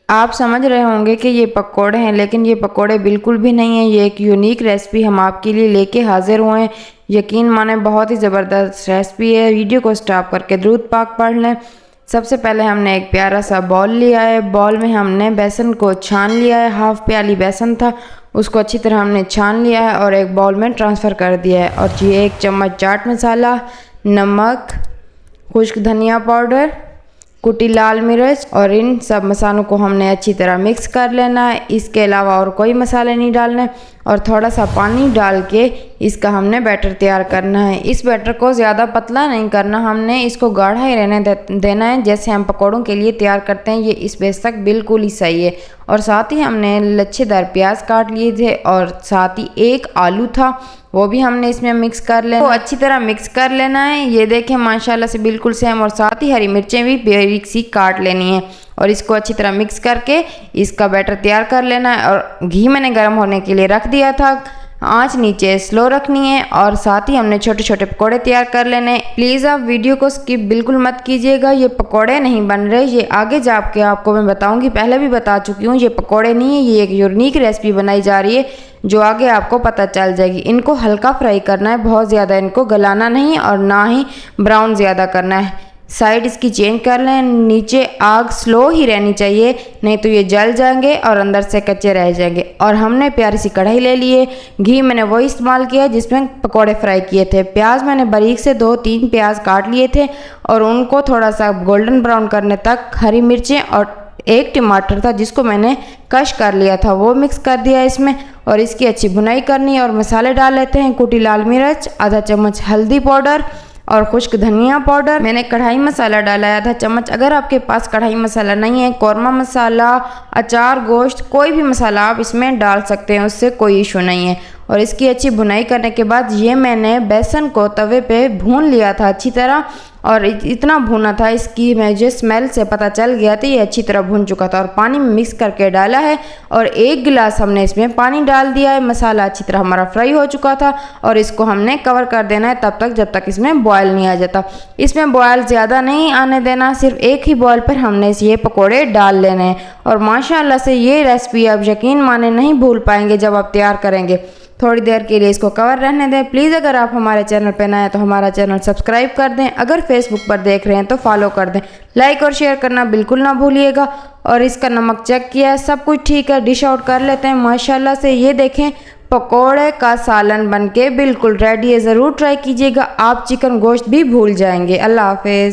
आप समझ रहे होंगे कि ये पकोड़े हैं, लेकिन ये पकोड़े बिल्कुल भी नहीं हैं। ये एक यूनिक रेसिपी हम आपके लिए लेके हाजिर हुए हैं। यकीन माने बहुत ही ज़बरदस्त रेसिपी है। वीडियो को स्टॉप करके दुरूद पाक पढ़ लें। सबसे पहले हमने एक प्यारा सा बॉल लिया है। बॉल में हमने बेसन को छान लिया है। हाफ प्याली बेसन था, उसको अच्छी तरह हमने छान लिया है और एक बाउल में ट्रांसफ़र कर दिया है। और ये 1 चम्मच चाट मसाला, नमक, खुश्क धनिया पाउडर, कुटी लाल मिर्च और इन सब मसालों को हमने अच्छी तरह मिक्स कर लेना है। इसके अलावा और कोई मसाले नहीं डालने और थोड़ा सा पानी डाल के इसका हमने बैटर तैयार करना है। इस बैटर को ज़्यादा पतला नहीं करना, हमने इसको गाढ़ा ही रहने देना है, जैसे हम पकौड़ों के लिए तैयार करते हैं। ये इस बेस तक बिल्कुल ही सही है। और साथ ही हमने लच्छेदार प्याज काट लिए थे और साथ ही 1 आलू था, वो भी हमने इसमें मिक्स कर लेना, तो अच्छी तरह मिक्स कर लेना है। ये देखें माशाल्लाह से बिल्कुल सेम। और साथ ही हरी मिर्चें भी बारीक सी काट लेनी है और इसको अच्छी तरह मिक्स करके इसका बैटर तैयार कर लेना है। और घी मैंने गर्म होने के लिए रख दिया था, आंच नीचे स्लो रखनी है। और साथ ही हमने छोटे छोटे पकोड़े तैयार कर लेने हैं। प्लीज़ आप वीडियो को स्किप बिल्कुल मत कीजिएगा। ये पकोड़े नहीं बन रहे, ये आगे जाके आपको मैं बताऊंगी, पहले भी बता चुकी हूँ। ये पकोड़े नहीं है, ये एक यूनिक रेसिपी बनाई जा रही है जो आगे आपको पता चल जाएगी। इनको हल्का फ्राई करना है, बहुत ज़्यादा इनको गलाना नहीं और ना ही ब्राउन ज़्यादा करना है। साइड इसकी चेंज कर लें। नीचे आग स्लो ही रहनी चाहिए, नहीं तो ये जल जाएंगे और अंदर से कच्चे रह जाएंगे। और हमने प्यारी सी कढ़ाई ले ली है। घी मैंने वही इस्तेमाल किया जिसमें पकोड़े फ्राई किए थे। प्याज मैंने बारीक से 2-3 प्याज काट लिए थे और उनको थोड़ा सा गोल्डन ब्राउन करने तक, हरी मिर्चें और 1 टमाटर था जिसको मैंने कश कर लिया था, वो मिक्स कर दिया इसमें। और इसकी अच्छी भुनाई करनी है और मसाले डाल लेते हैं। कुटी लाल मिर्च, आधा चम्मच हल्दी पाउडर और खुश्क धनिया पाउडर। मैंने कढ़ाई मसाला डाला है आधा चम्मच। अगर आपके पास कढ़ाई मसाला नहीं है, कौरमा मसाला, अचार, गोश्त, कोई भी मसाला आप इसमें डाल सकते हैं, उससे कोई इशू नहीं है। और इसकी अच्छी भुनाई करने के बाद ये मैंने बेसन को तवे पे भून लिया था अच्छी तरह। और इतना भुना था, इसकी मुझे स्मेल से पता चल गया था ये अच्छी तरह भुन चुका था। और पानी में मिक्स करके डाला है और 1 गिलास हमने इसमें पानी डाल दिया है। मसाला अच्छी तरह हमारा फ्राई हो चुका था और इसको हमने कवर कर देना है तब तक जब तक इसमें बॉयल नहीं आ जाता। इसमें बॉयल ज़्यादा नहीं आने देना, सिर्फ 1 ही बॉयल पर हमने ये पकोड़े डाल लेने हैं। और माशाल्लाह से ये रेसिपी आप यकीन माने नहीं भूल पाएंगे जब आप तैयार करेंगे। थोड़ी देर के लिए इसको कवर रहने दें। प्लीज़ अगर आप हमारे चैनल पर नए हैं तो हमारा चैनल सब्सक्राइब कर दें। अगर फेसबुक पर देख रहे हैं तो फॉलो कर दें। लाइक और शेयर करना बिल्कुल ना भूलिएगा। और इसका नमक चेक किया है, सब कुछ ठीक है। डिश आउट कर लेते हैं। माशाल्लाह से ये देखें पकोड़े का सालन बनके बिल्कुल रेडी है। ज़रूर ट्राई कीजिएगा, आप चिकन गोश्त भी भूल जाएंगे। अल्लाह हाफिज़।